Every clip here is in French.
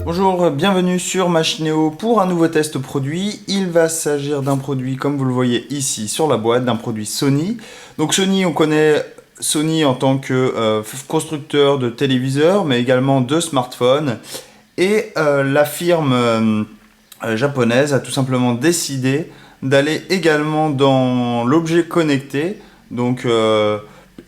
Bonjour, bienvenue sur Machineo pour un nouveau test produit. Il va s'agir d'un produit, comme vous le voyez ici sur la boîte, d'un produit Sony. Donc Sony, on connaît Sony en tant que constructeur de téléviseurs, mais également de smartphones. Et la firme japonaise a tout simplement décidé d'aller également dans l'objet connecté, donc,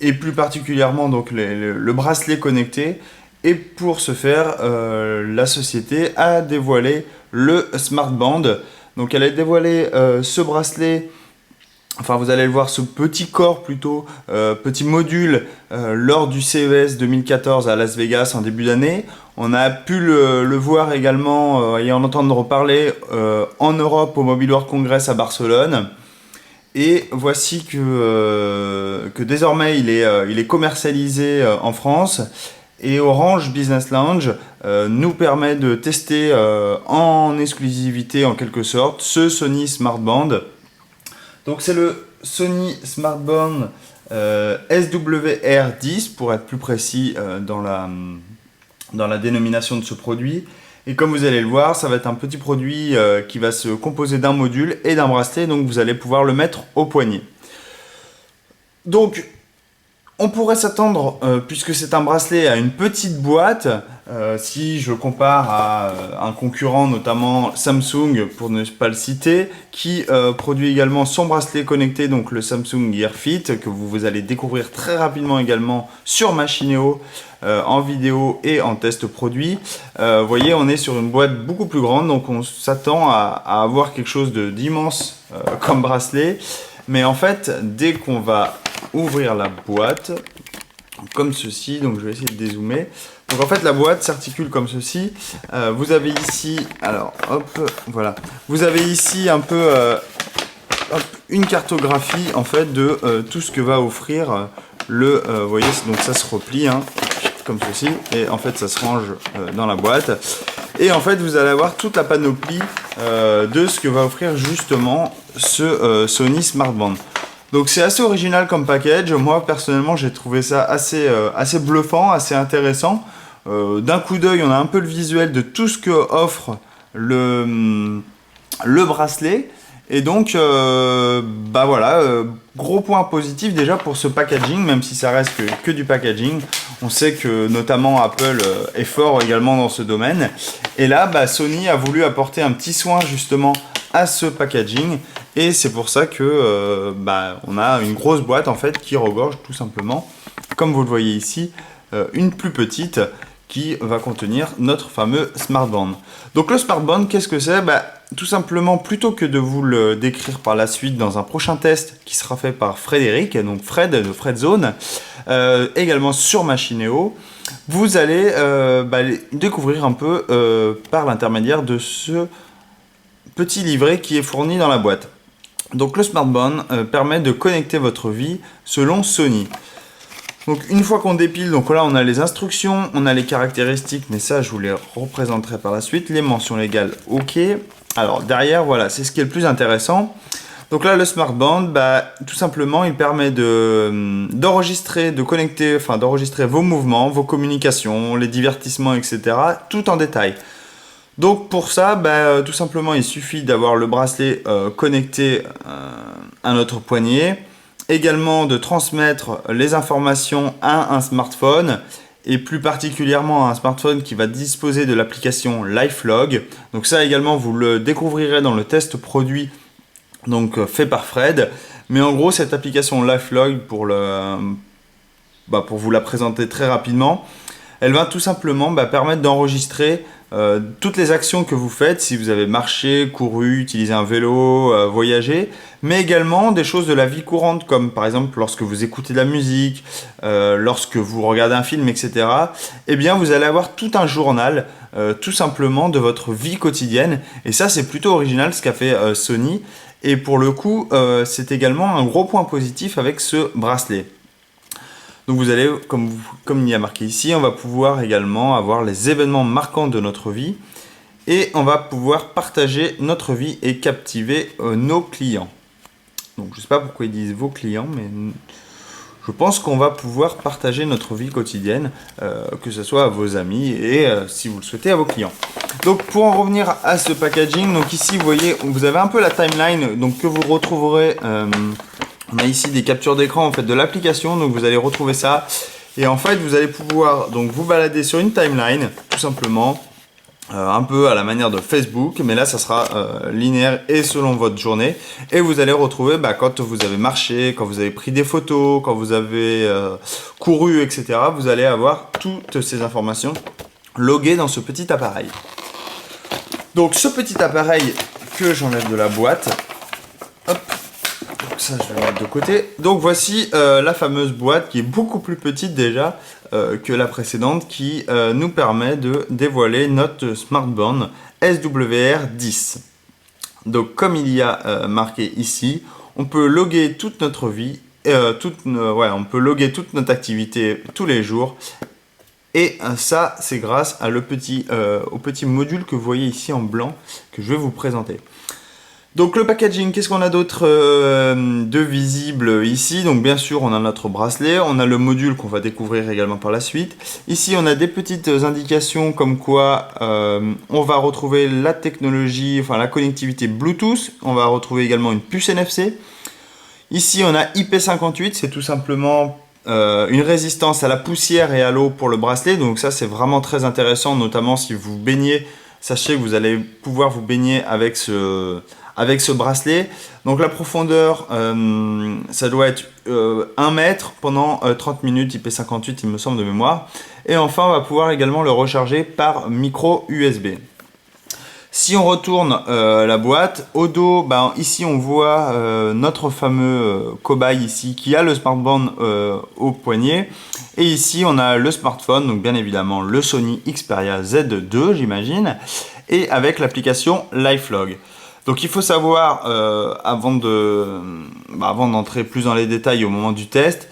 et plus particulièrement donc, le bracelet connecté. Et pour ce faire, la société a dévoilé le Smart Band. Donc elle a dévoilé ce bracelet, enfin vous allez le voir, ce petit corps plutôt, petit module lors du CES 2014 à Las Vegas en début d'année. On a pu le voir également et en entendre parler en Europe au Mobile World Congress à Barcelone. Et voici que désormais il est commercialisé en France. Et Orange Business Lounge nous permet de tester en exclusivité en quelque sorte ce Sony Smart Band. Donc c'est le Sony Smart Band SWR10 pour être plus précis dans la dénomination de ce produit. Et comme vous allez le voir, ça va être un petit produit qui va se composer d'un module et d'un bracelet, donc vous allez pouvoir le mettre au poignet. Donc on pourrait s'attendre, puisque c'est un bracelet, à une petite boîte. Si je compare à un concurrent, notamment Samsung, pour ne pas le citer, qui produit également son bracelet connecté, donc le Samsung Gear Fit, que vous allez découvrir très rapidement également sur Machineo, en vidéo et en test produit. Vous voyez, on est sur une boîte beaucoup plus grande, donc on s'attend à avoir quelque chose d'immense comme bracelet. Mais en fait, dès qu'on va ouvrir la boîte, comme ceci, donc je vais essayer de dézoomer. Donc en fait, la boîte s'articule comme ceci. Vous avez ici, alors hop, voilà. Vous avez ici un peu une cartographie en fait de tout ce que va offrir vous voyez, donc ça se replie comme ceci, et en fait ça se range dans la boîte. Et en fait, vous allez avoir toute la panoplie de ce que va offrir justement ce Sony Smart Band. Donc c'est assez original comme package. Moi personnellement j'ai trouvé ça assez bluffant, assez intéressant. D'un coup d'œil on a un peu le visuel de tout ce que offre le bracelet. Et donc voilà, gros point positif déjà pour ce packaging, même si ça reste que du packaging. On sait que notamment Apple est fort également dans ce domaine. Et là Sony a voulu apporter un petit soin justement à ce packaging, et c'est pour ça que on a une grosse boîte en fait qui regorge tout simplement, comme vous le voyez ici, une plus petite qui va contenir notre fameux Smart Band. Donc le Smart Band, qu'est-ce que c'est? Tout simplement, plutôt que de vous le décrire par la suite dans un prochain test qui sera fait par Frédéric, donc Fred de Fredzone, également sur Machineo, vous allez découvrir un peu par l'intermédiaire de ce petit livret qui est fourni dans la boîte. Donc le Smart Band permet de connecter votre vie selon Sony. Donc une fois qu'on dépile, donc là on a les instructions, on a les caractéristiques, mais ça je vous les représenterai par la suite, les mentions légales, ok. Alors derrière, voilà, c'est ce qui est le plus intéressant. Donc là le Smart Band, tout simplement il permet d'enregistrer, de connecter, enfin d'enregistrer vos mouvements, vos communications, les divertissements, etc. tout en détail. Donc pour ça, tout simplement, il suffit d'avoir le bracelet connecté à notre poignet, également de transmettre les informations à un smartphone, et plus particulièrement à un smartphone qui va disposer de l'application LifeLog. Donc ça également, vous le découvrirez dans le test produit donc, fait par Fred. Mais en gros, cette application LifeLog, pour vous la présenter très rapidement, elle va tout simplement permettre d'enregistrer toutes les actions que vous faites, si vous avez marché, couru, utilisé un vélo, voyagé, mais également des choses de la vie courante, comme par exemple lorsque vous écoutez de la musique, lorsque vous regardez un film, etc. Eh bien, vous allez avoir tout un journal, tout simplement, de votre vie quotidienne. Et ça, c'est plutôt original ce qu'a fait Sony. Et pour le coup, c'est également un gros point positif avec ce bracelet. Donc vous allez, comme il y a marqué ici, on va pouvoir également avoir les événements marquants de notre vie, et on va pouvoir partager notre vie et captiver nos clients. Donc je ne sais pas pourquoi ils disent vos clients, mais je pense qu'on va pouvoir partager notre vie quotidienne, que ce soit à vos amis et si vous le souhaitez à vos clients. Donc pour en revenir à ce packaging, donc ici vous voyez, vous avez un peu la timeline donc que vous retrouverez. On a ici des captures d'écran en fait de l'application, donc vous allez retrouver ça. Et en fait, vous allez pouvoir donc vous balader sur une timeline, tout simplement, un peu à la manière de Facebook, mais là, ça sera linéaire et selon votre journée. Et vous allez retrouver quand vous avez marché, quand vous avez pris des photos, quand vous avez couru, etc. Vous allez avoir toutes ces informations loguées dans ce petit appareil. Donc, ce petit appareil que j'enlève de la boîte, hop. Ça, je vais le mettre de côté. Donc voici la fameuse boîte qui est beaucoup plus petite déjà que la précédente, qui nous permet de dévoiler notre smartband SWR10. Donc comme il y a marqué ici, on peut loguer toute notre vie, on peut loguer toute notre activité tous les jours. Et ça, c'est grâce à au petit module que vous voyez ici en blanc que je vais vous présenter. Donc le packaging, qu'est-ce qu'on a d'autre de visible ici? Donc bien sûr, on a notre bracelet, on a le module qu'on va découvrir également par la suite. Ici, on a des petites indications comme quoi on va retrouver la technologie, enfin la connectivité Bluetooth. On va retrouver également une puce NFC. Ici, on a IP58, c'est tout simplement une résistance à la poussière et à l'eau pour le bracelet. Donc ça, c'est vraiment très intéressant, notamment si vous baignez. Sachez que vous allez pouvoir vous baigner avec ce bracelet. Donc la profondeur, ça doit être 1 mètre pendant 30 minutes, IP58 il me semble de mémoire. Et enfin, on va pouvoir également le recharger par micro USB. Si on retourne la boîte, au dos, ici on voit notre fameux cobaye ici qui a le smartband au poignet. Et ici on a le smartphone, donc bien évidemment le Sony Xperia Z2 j'imagine, et avec l'application LifeLog. Donc il faut savoir, avant d'entrer plus dans les détails au moment du test,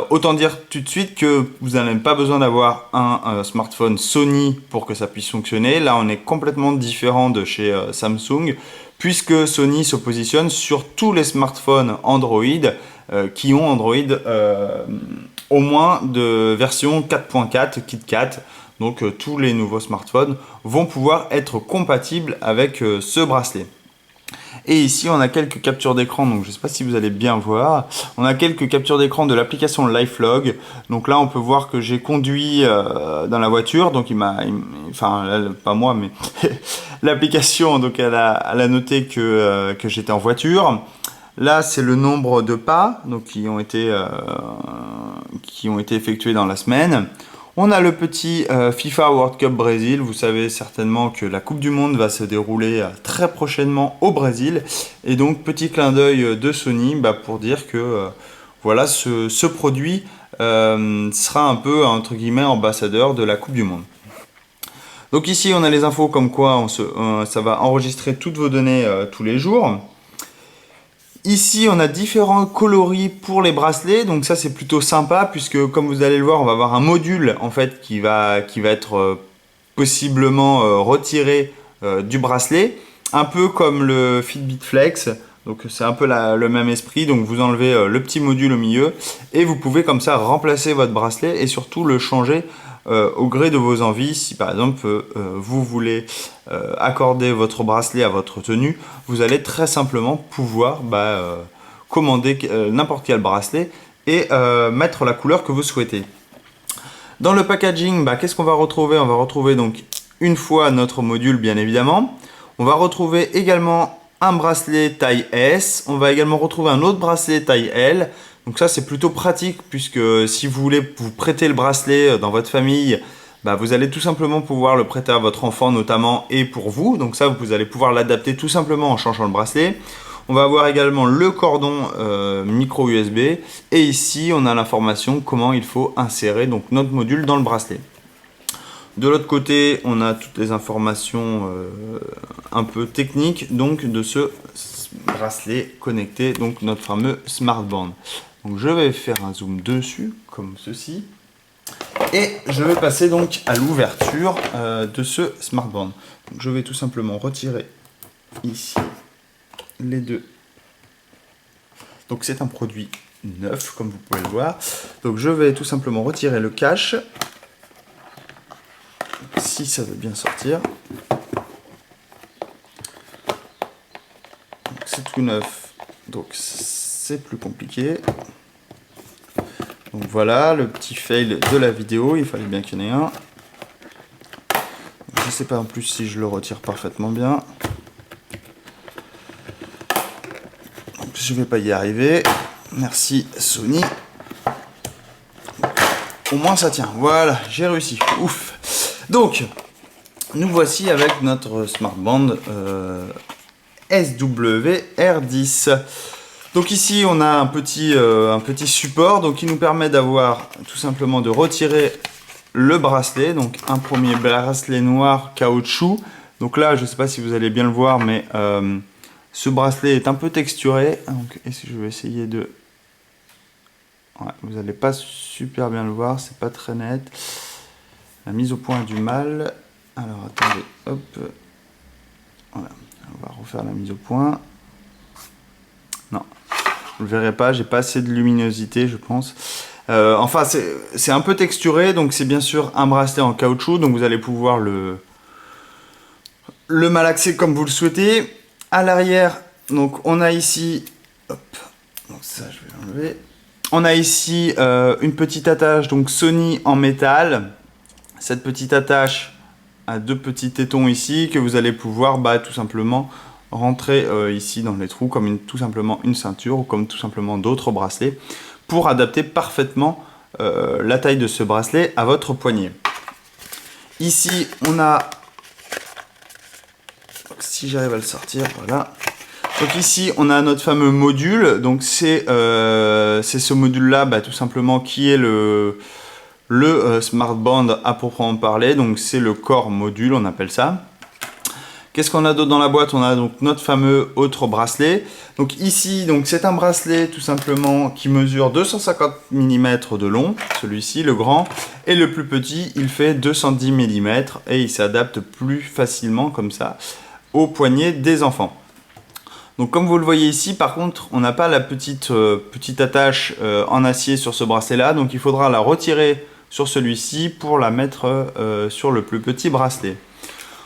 autant dire tout de suite que vous n'avez pas besoin d'avoir un smartphone Sony pour que ça puisse fonctionner. Là on est complètement différent de chez Samsung, puisque Sony se positionne sur tous les smartphones Android qui ont Android au moins de version 4.4 KitKat. Donc tous les nouveaux smartphones vont pouvoir être compatibles avec ce bracelet. Et ici on a quelques captures d'écran, donc je ne sais pas si vous allez bien voir. On a quelques captures d'écran de l'application LifeLog. Donc là on peut voir que j'ai conduit dans la voiture, donc pas moi mais l'application, donc elle a noté que j'étais en voiture. Là c'est le nombre de pas donc qui ont été effectués dans la semaine. On a le petit FIFA World Cup Brésil. Vous savez certainement que la Coupe du Monde va se dérouler très prochainement au Brésil. Et donc, petit clin d'œil de Sony pour dire que voilà, ce produit sera un peu, entre guillemets, ambassadeur de la Coupe du Monde. Donc ici, on a les infos comme quoi ça va enregistrer toutes vos données tous les jours. Ici, on a différents coloris pour les bracelets, donc ça c'est plutôt sympa puisque comme vous allez le voir, on va avoir un module en fait qui va être possiblement retiré du bracelet, un peu comme le Fitbit Flex. Donc c'est un peu le même esprit, donc vous enlevez le petit module au milieu et vous pouvez comme ça remplacer votre bracelet et surtout le changer au gré de vos envies. Si par exemple vous voulez accorder votre bracelet à votre tenue, vous allez très simplement pouvoir commander n'importe quel bracelet et mettre la couleur que vous souhaitez. Dans le packaging, qu'est-ce qu'on va retrouver? On va retrouver donc une fois notre module bien évidemment. On va retrouver également un bracelet taille S. On va également retrouver un autre bracelet taille L. Donc ça c'est plutôt pratique puisque si vous voulez vous prêter le bracelet dans votre famille, vous allez tout simplement pouvoir le prêter à votre enfant notamment et pour vous. Donc ça vous allez pouvoir l'adapter tout simplement en changeant le bracelet. On va avoir également le cordon micro USB et ici on a l'information comment il faut insérer donc notre module dans le bracelet. De l'autre côté, on a toutes les informations un peu techniques donc de ce bracelet connecté, donc notre fameux smartband. Donc je vais faire un zoom dessus comme ceci et je vais passer donc à l'ouverture de ce smartband. Donc je vais tout simplement retirer ici les deux. Donc c'est un produit neuf, comme vous pouvez le voir. Donc je vais tout simplement retirer le cache, si ça veut bien sortir. C'est tout neuf, donc c'est plus compliqué. Donc voilà, le petit fail de la vidéo, il fallait bien qu'il y en ait un. Je ne sais pas en plus si je le retire parfaitement bien. Je vais pas y arriver. Merci Sony. Au moins ça tient. Voilà, j'ai réussi. Ouf. Donc, nous voici avec notre smartband SWR10. Donc ici, on a un petit support, donc qui nous permet d'avoir tout simplement de retirer le bracelet. Donc un premier bracelet noir caoutchouc. Donc là, je ne sais pas si vous allez bien le voir, mais ce bracelet est un peu texturé. Donc je vais essayer de... Ouais, vous n'allez pas super bien le voir, c'est pas très net. La mise au point a du mal. Alors attendez, hop. Voilà, on va refaire la mise au point. Non, vous le verrez pas, j'ai pas assez de luminosité, je pense. Enfin, c'est un peu texturé, donc c'est bien sûr un bracelet en caoutchouc, donc vous allez pouvoir le malaxer comme vous le souhaitez. À l'arrière, donc on a ici, hop, donc ça je vais l'enlever. On a ici une petite attache, donc Sony en métal. Cette petite attache a deux petits tétons ici que vous allez pouvoir tout simplement rentrer ici dans les trous comme tout simplement une ceinture ou comme tout simplement d'autres bracelets pour adapter parfaitement la taille de ce bracelet à votre poignet. Ici, on a, si j'arrive à le sortir, voilà. Donc ici, on a notre fameux module. Donc c'est ce module-là, tout simplement, qui est le smartband à proprement parler. Donc c'est le corps module, on appelle ça. Qu'est-ce qu'on a d'autre dans la boîte? On a donc notre fameux autre bracelet. Donc ici, c'est un bracelet tout simplement qui mesure 250 mm de long, celui-ci, le grand, et le plus petit, il fait 210 mm et il s'adapte plus facilement comme ça au poignet des enfants. Donc comme vous le voyez ici, par contre, on n'a pas la petite attache en acier sur ce bracelet-là, donc il faudra la retirer sur celui-ci pour la mettre sur le plus petit bracelet.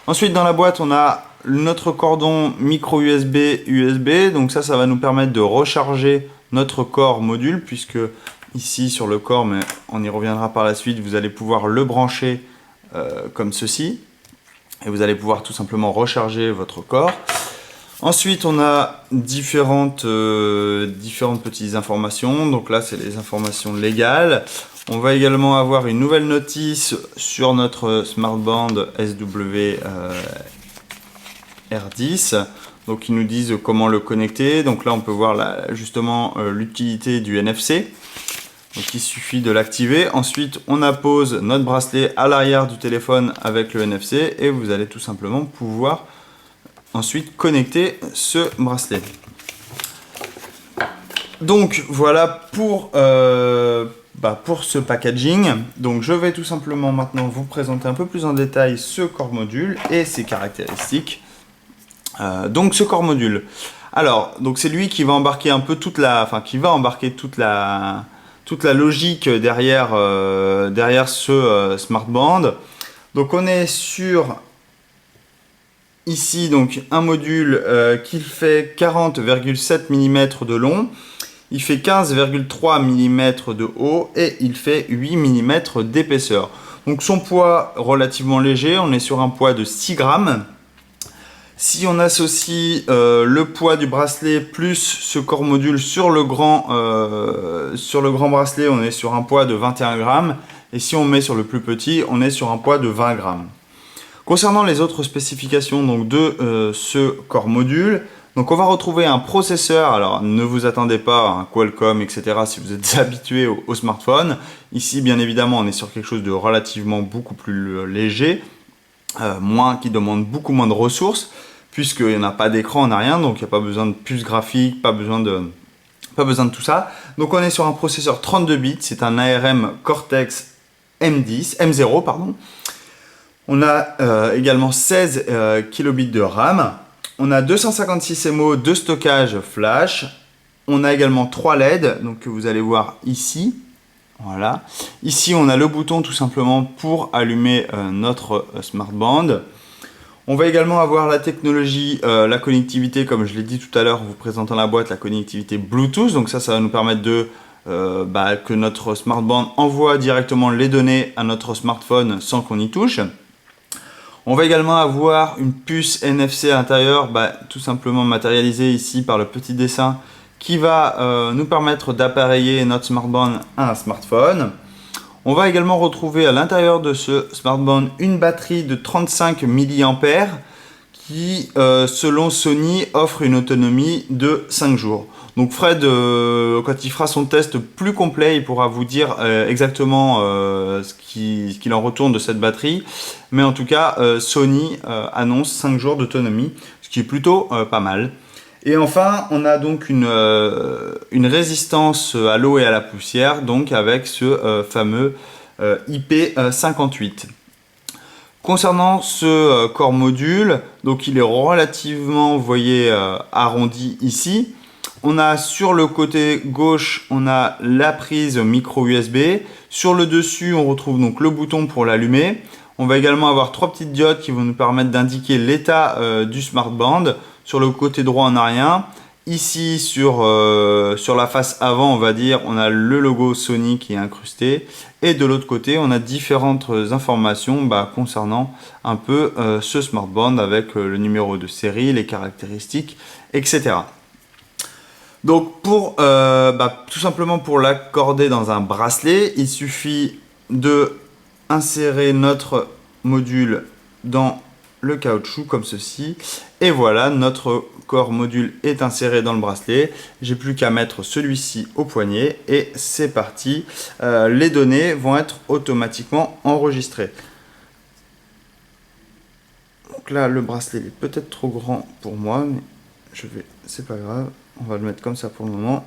Ensuite, dans la boîte, on a notre cordon micro USB, donc ça va nous permettre de recharger notre corps module, puisque ici sur le corps, mais on y reviendra par la suite, vous allez pouvoir le brancher comme ceci, et vous allez pouvoir tout simplement recharger votre corps. Ensuite, on a différentes petites informations, donc là c'est les informations légales. On va également avoir une nouvelle notice sur notre smartband SWR10. Donc ils nous disent comment le connecter. Donc là on peut voir justement l'utilité du NFC. Donc il suffit de l'activer. Ensuite on appose notre bracelet à l'arrière du téléphone avec le NFC et vous allez tout simplement pouvoir ensuite connecter ce bracelet. Donc voilà pour ce packaging. Donc je vais tout simplement maintenant vous présenter un peu plus en détail ce corps module et ses caractéristiques. Donc ce corps module. Alors donc c'est lui qui va embarquer un peu toute la logique derrière ce smartband. Donc on est sur ici donc un module qui fait 40,7 mm de long. Il fait 15,3 mm de haut et il fait 8 mm d'épaisseur. Donc son poids relativement léger, on est sur un poids de 6 grammes. Si on associe le poids du bracelet plus ce corps module sur le grand bracelet, on est sur un poids de 21 grammes. Et si on met sur le plus petit, on est sur un poids de 20 grammes. Concernant les autres spécifications donc, de ce corps module, donc on va retrouver un processeur, alors ne vous attendez pas à un Qualcomm, etc. si vous êtes habitué au smartphone. Ici, bien évidemment, on est sur quelque chose de relativement beaucoup plus léger, qui demande beaucoup moins de ressources, puisqu'il n'y en a pas d'écran, on n'a rien, donc il n'y a pas besoin de puce graphique, pas besoin de tout ça. Donc on est sur un processeur 32 bits, c'est un ARM Cortex M0, pardon. On a également 16 kilobits de RAM. On a 256 MO de stockage flash. On a également 3 LED, donc que vous allez voir ici. Voilà. Ici, on a le bouton tout simplement pour allumer notre smartband. On va également avoir la technologie, la connectivité, comme je l'ai dit tout à l'heure, en vous présentant la boîte, la connectivité Bluetooth. Donc ça va nous permettre de que notre smartband envoie directement les données à notre smartphone sans qu'on y touche. On va également avoir une puce NFC à l'intérieur, tout simplement matérialisée ici par le petit dessin qui va nous permettre d'appareiller notre smartband à un smartphone. On va également retrouver à l'intérieur de ce smartband une batterie de 35 mAh qui, selon Sony, offre une autonomie de 5 jours. Donc Fred, quand il fera son test plus complet, il pourra vous dire exactement ce qu'il en retourne de cette batterie. Mais en tout cas, Sony annonce 5 jours d'autonomie, ce qui est plutôt pas mal. Et enfin, on a donc une résistance à l'eau et à la poussière, donc avec ce fameux IP58. Concernant ce corps module, donc il est relativement, vous voyez, arrondi ici. On a sur le côté gauche, on a la prise micro USB. Sur le dessus, on retrouve donc le bouton pour l'allumer. On va également avoir 3 petites diodes qui vont nous permettre d'indiquer l'état du smartband. Sur le côté droit, on n'a rien. Ici, sur la face avant, on va dire, on a le logo Sony qui est incrusté. Et de l'autre côté, on a différentes informations concernant un peu ce smartband avec le numéro de série, les caractéristiques, etc. Donc, tout simplement pour l'accorder dans un bracelet, il suffit de insérer notre module dans le caoutchouc comme ceci. Et voilà, notre corps module est inséré dans le bracelet. J'ai plus qu'à mettre celui-ci au poignet et c'est parti. Les données vont être automatiquement enregistrées. Donc là, le bracelet est peut-être trop grand pour moi, mais c'est pas grave. On va le mettre comme ça pour le moment.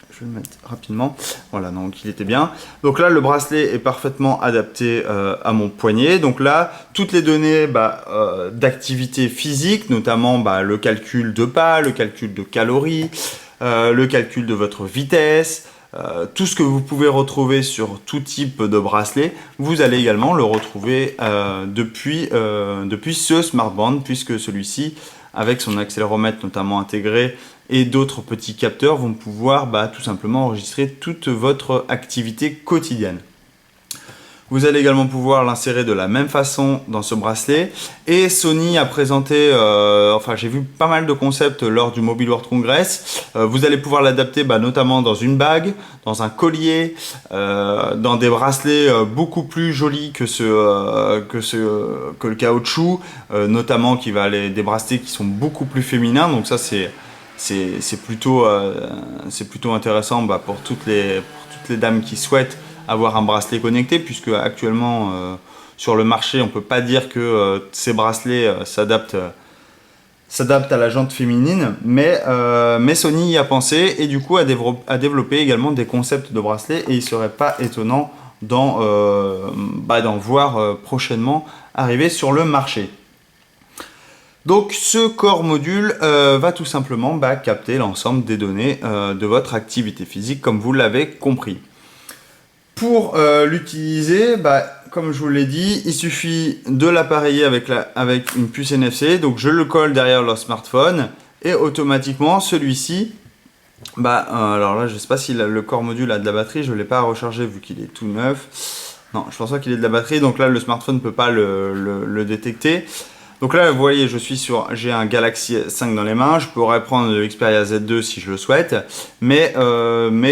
Je vais le mettre rapidement. Voilà, donc il était bien. Donc là, le bracelet est parfaitement adapté à mon poignet. Donc là, toutes les données d'activité physique, notamment le calcul de pas, le calcul de calories, le calcul de votre vitesse, tout ce que vous pouvez retrouver sur tout type de bracelet, vous allez également le retrouver depuis ce smartband, puisque celui-ci, avec son accéléromètre notamment intégré, et d'autres petits capteurs vont pouvoir tout simplement enregistrer toute votre activité quotidienne. Vous allez également pouvoir l'insérer de la même façon dans ce bracelet. Et Sony a présenté, j'ai vu pas mal de concepts lors du Mobile World Congress. Vous allez pouvoir l'adapter notamment dans une bague, dans un collier, dans des bracelets beaucoup plus jolis que le caoutchouc, notamment des bracelets qui sont beaucoup plus féminins. Donc ça c'est plutôt intéressant pour toutes les dames qui souhaitent avoir un bracelet connecté, puisque actuellement sur le marché on peut pas dire que ces bracelets s'adaptent à la jante féminine, mais Sony y a pensé et du coup a développé également des concepts de bracelets, et il serait pas étonnant d'en voir prochainement arriver sur le marché. Donc ce corps module va tout simplement capter l'ensemble des données de votre activité physique, comme vous l'avez compris. Pour l'utiliser, comme je vous l'ai dit, il suffit de l'appareiller avec une puce NFC. Donc je le colle derrière le smartphone et automatiquement celui-ci, alors là je ne sais pas si le corps module a de la batterie, je ne l'ai pas rechargé vu qu'il est tout neuf. Non, je pense pas qu'il ait de la batterie, donc là le smartphone ne peut pas le détecter. Donc là, vous voyez, j'ai un Galaxy S5 dans les mains. Je pourrais prendre le Xperia Z2 si je le souhaite, mais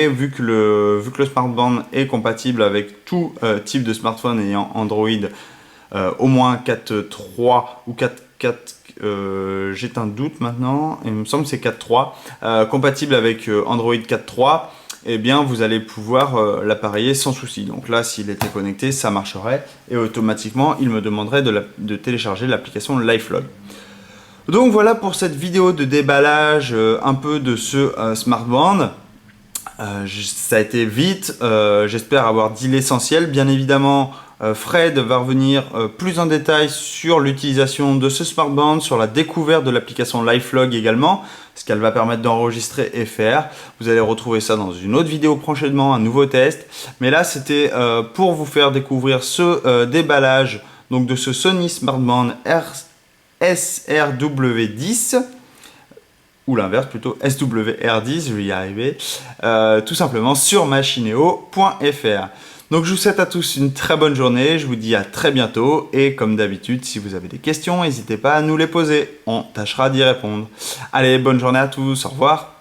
vu que le smartband est compatible avec tout type de smartphone ayant Android au moins 4.3 ou 4.4, j'ai un doute maintenant. Il me semble que c'est 4.3, compatible avec Android 4.3. Eh bien, vous allez pouvoir l'appareiller sans souci. Donc là, s'il était connecté, ça marcherait et automatiquement, il me demanderait de télécharger l'application LifeLog. Donc voilà pour cette vidéo de déballage un peu de ce smartband. Ça a été vite, j'espère avoir dit l'essentiel. Bien évidemment, Fred va revenir plus en détail sur l'utilisation de ce smartband, sur la découverte de l'application LifeLog également, ce qu'elle va permettre d'enregistrer et faire. Vous allez retrouver ça dans une autre vidéo prochainement, un nouveau test. Mais là, c'était pour vous faire découvrir ce déballage donc de ce Sony Smartband SRW10, ou l'inverse plutôt, SWR10, je vais y arriver, tout simplement sur machineo.fr. Donc je vous souhaite à tous une très bonne journée, je vous dis à très bientôt et comme d'habitude, si vous avez des questions, n'hésitez pas à nous les poser, on tâchera d'y répondre. Allez, bonne journée à tous, au revoir.